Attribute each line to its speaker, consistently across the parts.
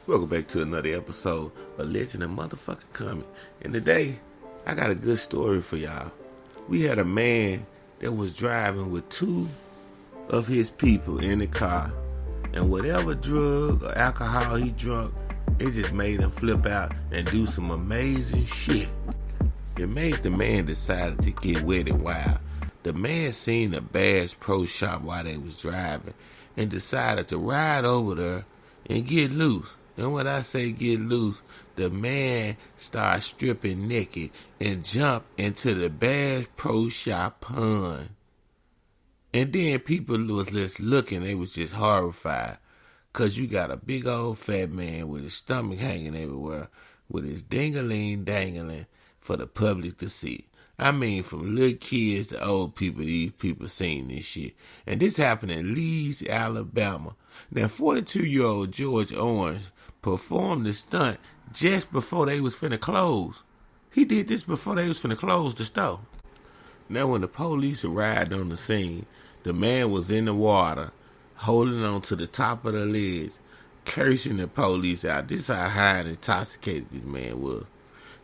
Speaker 1: Welcome back to another episode of Legend and Motherfucking Coming. And today, I got a good story for y'all. We had a man that was driving with two of his people in the car, and whatever drug or alcohol he drunk, it just made him flip out and do some amazing shit. It made the man decide to get wet and wild. The man seen a Bass Pro Shop while they was driving and decided to ride over there and get loose. And when I say get loose, the man started stripping naked and jumped into the Bass Pro Shop pond. And then people was just looking, they was just horrified. Cause you got a big old fat man with his stomach hanging everywhere, with his ding-a-ling dangling for the public to see. I mean, from little kids to old people, these people seen this shit. And this happened in Leeds, Alabama. Now, 42-year-old George Owens performed the stunt just before they was finna close. He did this before they was finna close the store. Now, when the police arrived on the scene, the man was in the water, holding on to the top of the ledge, cursing the police out. This is how high and intoxicated this man was.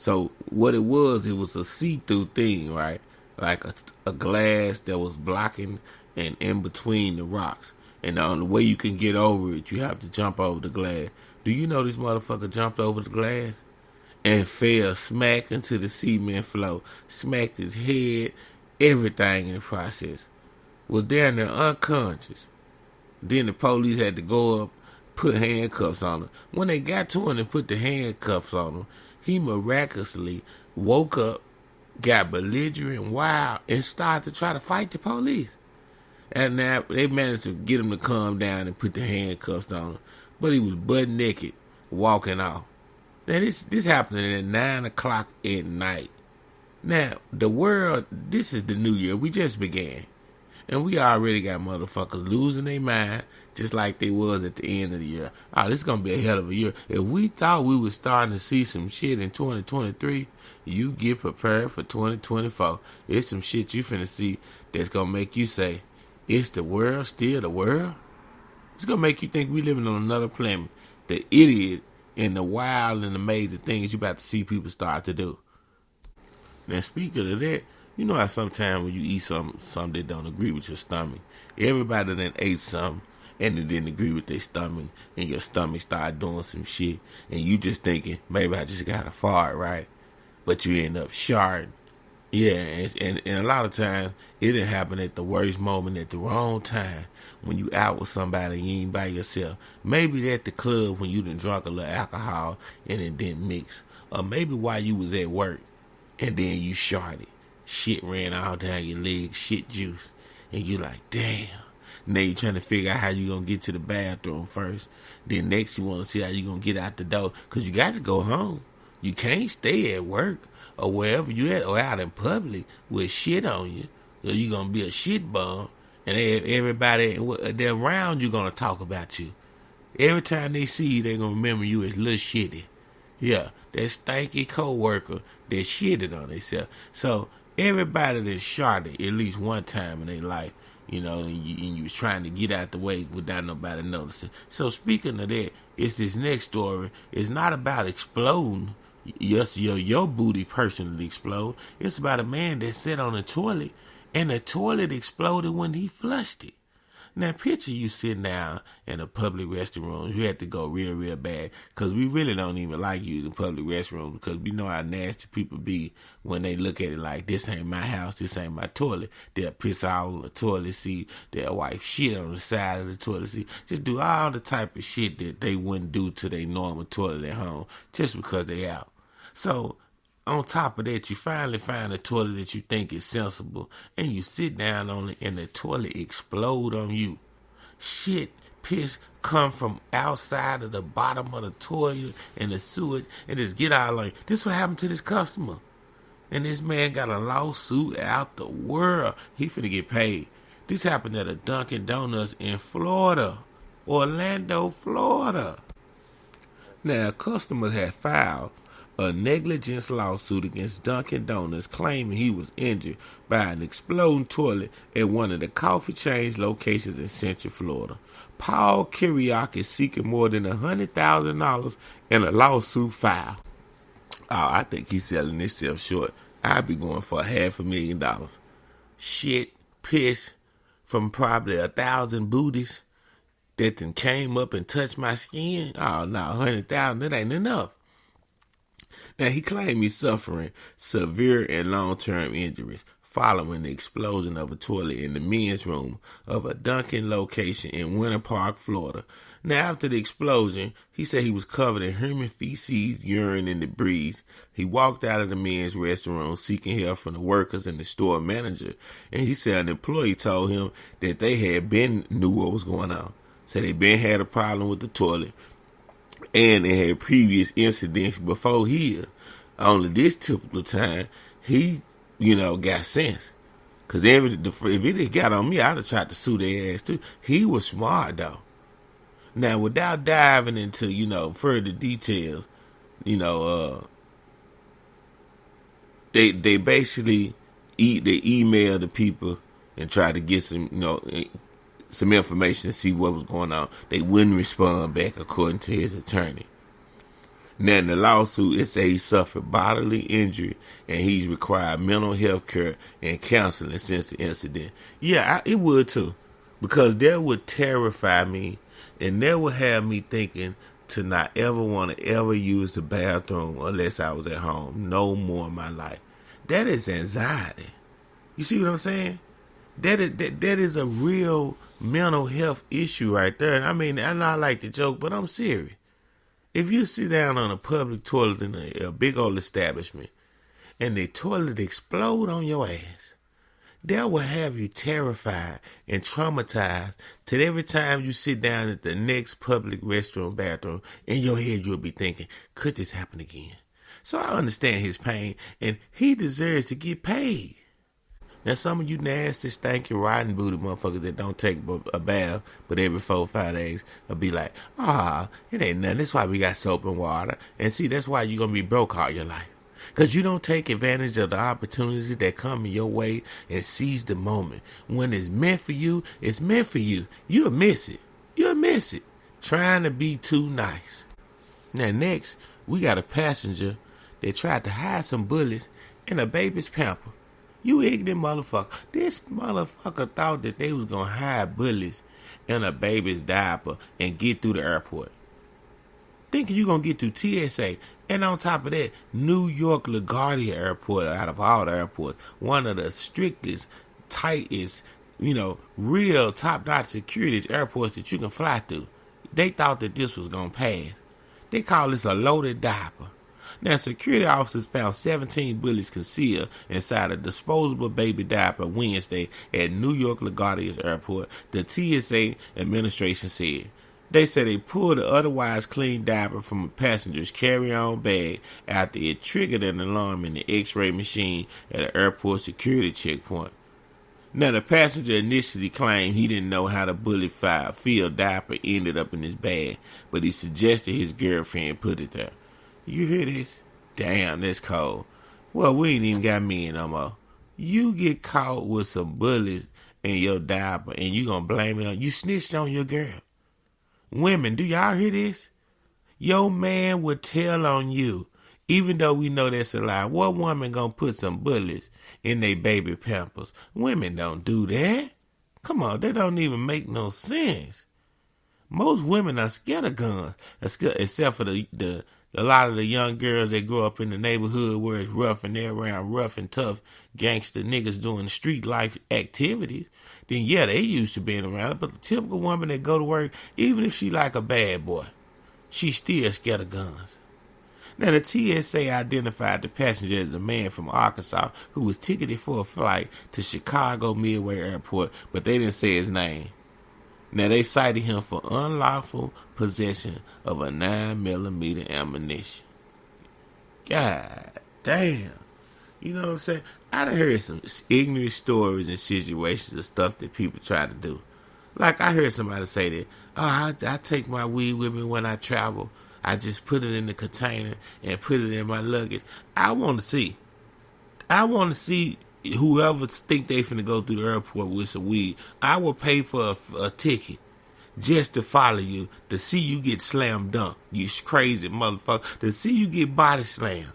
Speaker 1: So what it was a see-through thing, right? Like a glass that was blocking and in between the rocks. And the only way you can get over it, you have to jump over the glass. Do you know this motherfucker jumped over the glass and fell smack into the cement floor, smacked his head, everything in the process. Was down there unconscious. Then the police had to go up, put handcuffs on him. When they got to him and put the handcuffs on him, he miraculously woke up, got belligerent, wild, and started to try to fight the police. And now they managed to get him to calm down and put the handcuffs on him. But he was butt naked, walking off. Now this happened at 9 o'clock at night. Now, the world, this is the new year. We just began. And we already got motherfuckers losing their mind just like they was at the end of the year. Oh, this is going to be a hell of a year. If we thought we were starting to see some shit in 2023, you get prepared for 2024. It's some shit you finna see that's going to make you say, is the world still the world? It's going to make you think we living on another planet. The idiot and the wild and amazing things you about to see people start to do. Now, speaking of that, you know how sometimes when you eat something that don't agree with your stomach, everybody that ate something and it didn't agree with their stomach, and your stomach started doing some shit, and you just thinking, maybe I just got a fart, right? But you end up sharting. Yeah, and a lot of times, it didn't happen at the worst moment, at the wrong time, when you out with somebody and you ain't by yourself. Maybe at the club when you done drunk a little alcohol and it didn't mix. Or maybe while you was at work and then you sharted. Shit ran all down your legs, shit juice. And you like, damn. Now you trying to figure out how you going to get to the bathroom first. Then next you want to see how you going to get out the door. Because you got to go home. You can't stay at work or wherever you at or out in public with shit on you. Or you going to be a shit bum. And everybody they're around you going to talk about you. Every time they see you, they going to remember you as Lil Shitty. Yeah, that stanky co-worker that shitted on themselves. So, everybody that sharted at least one time in their life, you know, and you was trying to get out the way without nobody noticing. So speaking of that, it's this next story. It's not about exploding. Yes, your booty personally explode. It's about a man that sat on the toilet and the toilet exploded when he flushed it. Now, picture you sitting down in a public restroom. You had to go real bad because we really don't even like using public restrooms because we know how nasty people be when they look at it like, this ain't my house, this ain't my toilet. They'll piss all on the toilet seat. They'll wipe shit on the side of the toilet seat. Just do all the type of shit that they wouldn't do to their normal toilet at home just because they out. So, on top of that, you finally find a toilet that you think is sensible, and you sit down on it, and the toilet explode on you. Shit, piss come from outside of the bottom of the toilet and the sewage, and just get all on you. This what happened to this customer. And this man got a lawsuit out the world. He finna get paid. This happened at a Dunkin' Donuts in Florida. Orlando, Florida. Now, customers had filed a negligence lawsuit against Dunkin' Donuts claiming he was injured by an exploding toilet at one of the coffee chain's locations in Central Florida. Paul Kiriak is seeking more than $100,000 in a lawsuit filed. Oh, I think he's selling himself short. I'd be going for $500,000. Shit, piss from probably 1,000 booties that then came up and touched my skin. Oh, no, 100,000, that ain't enough. Now, he claimed he's suffering severe and long-term injuries following the explosion of a toilet in the men's room of a Dunkin' location in Winter Park, Florida. Now, after the explosion, he said he was covered in human feces, urine, and debris. He walked out of the men's restaurant seeking help from the workers and the store manager. And he said an employee told him that they knew what was going on. Said they had a problem with the toilet. And they had previous incidents before here. Only this typical time, he, got sense. Because if it had got on me, I'd have tried to sue their ass too. He was smart, though. Now, without diving into, further details, they basically they emailed the people and tried to get some information to see what was going on. They wouldn't respond back, according to his attorney. Now, in the lawsuit, it says he suffered bodily injury and he's required mental health care and counseling since the incident. Yeah, it would too, because that would terrify me and that would have me thinking to not ever want to ever use the bathroom unless I was at home. No more in my life. That is anxiety. You see what I'm saying? That is a real mental health issue right there. And I mean, I know I like to joke, but I'm serious. If you sit down on a public toilet in a big old establishment and the toilet explode on your ass, that will have you terrified and traumatized till every time you sit down at the next public restroom bathroom, in your head you'll be thinking, could this happen again? So I understand his pain, and he deserves to get paid. Now, some of you nasty, stanky, rotten booty motherfuckers that don't take a bath but every 4 or 5 days will be like, it ain't nothing. That's why we got soap and water. And see, that's why you're going to be broke all your life. Because you don't take advantage of the opportunities that come in your way and seize the moment. When it's meant for you, it's meant for you. You'll miss it. You'll miss it. Trying to be too nice. Now, next, we got a passenger that tried to hide some bullets in a baby's pamper. You ignorant motherfucker. This motherfucker thought that they was going to hide bullets in a baby's diaper and get through the airport. Thinking you going to get through TSA. And on top of that, New York LaGuardia Airport, out of all the airports, one of the strictest, tightest, real top-notch security airports that you can fly through. They thought that this was going to pass. They call this a loaded diaper. Now, security officers found 17 bullets concealed inside a disposable baby diaper Wednesday at New York LaGuardia Airport, the TSA administration said. They said they pulled the otherwise clean diaper from a passenger's carry-on bag after it triggered an alarm in the X-ray machine at an airport security checkpoint. Now, the passenger initially claimed he didn't know how the bullet-filled diaper ended up in his bag, but he suggested his girlfriend put it there. You hear this? Damn, that's cold. Well, we ain't even got men no more. You get caught with some bullets in your diaper and you gonna blame it on you snitched on your girl. Women, do y'all hear this? Your man would tell on you, even though we know that's a lie. What woman gonna put some bullets in their baby pampers? Women don't do that. Come on, that don't even make no sense. Most women are scared of guns, except for a lot of the young girls that grow up in the neighborhood where it's rough and they're around rough and tough gangster niggas doing street life activities. Then yeah, they used to being around it. But the typical woman that go to work, even if she like a bad boy, she still scared of guns. Now, the TSA identified the passenger as a man from Arkansas who was ticketed for a flight to Chicago Midway Airport, but they didn't say his name. Now, they cited him for unlawful possession of a 9mm ammunition. God damn. You know what I'm saying? I done heard some ignorant stories and situations of stuff that people try to do. Like, I heard somebody say that, I take my weed with me when I travel. I just put it in the container and put it in my luggage. I want to see. I want to see whoever think they finna go through the airport with some weed. I will pay for a ticket just to follow you, to see you get slam dunked, you crazy motherfucker, to see you get body slammed.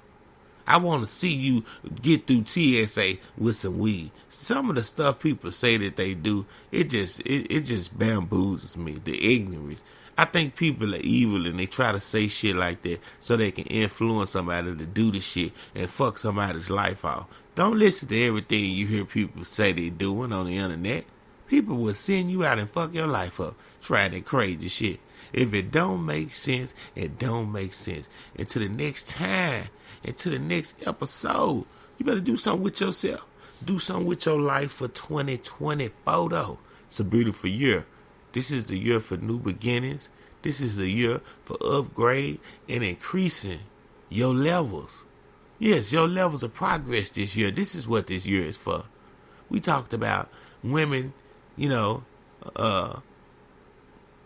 Speaker 1: I want to see you get through TSA with some weed. Some of the stuff people say that they do, it just bamboozles me, the ignorance. I think people are evil and they try to say shit like that so they can influence somebody to do the shit and fuck somebody's life off. Don't listen to everything you hear people say they doing on the internet. People will send you out and fuck your life up trying that crazy shit. If it don't make sense, it don't make sense. Until the next time, until the next episode, you better do something with yourself. Do something with your life for 2024 though. It's a beautiful year. This is the year for new beginnings. This is the year for upgrade and increasing your levels. Yes, your levels of progress this year. This is what this year is for. We talked about women,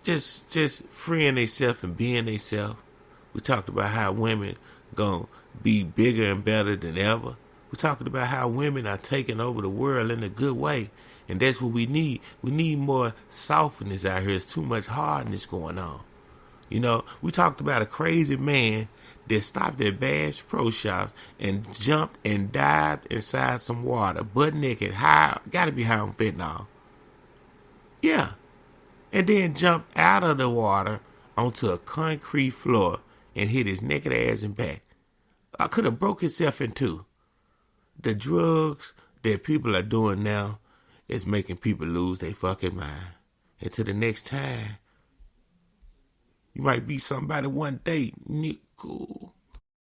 Speaker 1: just freeing themselves and being themselves. We talked about how women gonna be bigger and better than ever. We talked about how women are taking over the world in a good way. And that's what we need. We need more softness out here. There's too much hardness going on. We talked about a crazy man that stopped at Bass Pro Shops and jumped and dived inside some water, butt naked, high, gotta be high on fentanyl. Yeah. And then jumped out of the water onto a concrete floor and hit his naked ass and back. I could have broke himself in two. The drugs that people are doing now is making people lose their fucking mind. Until the next time, you might be somebody one day, nickel.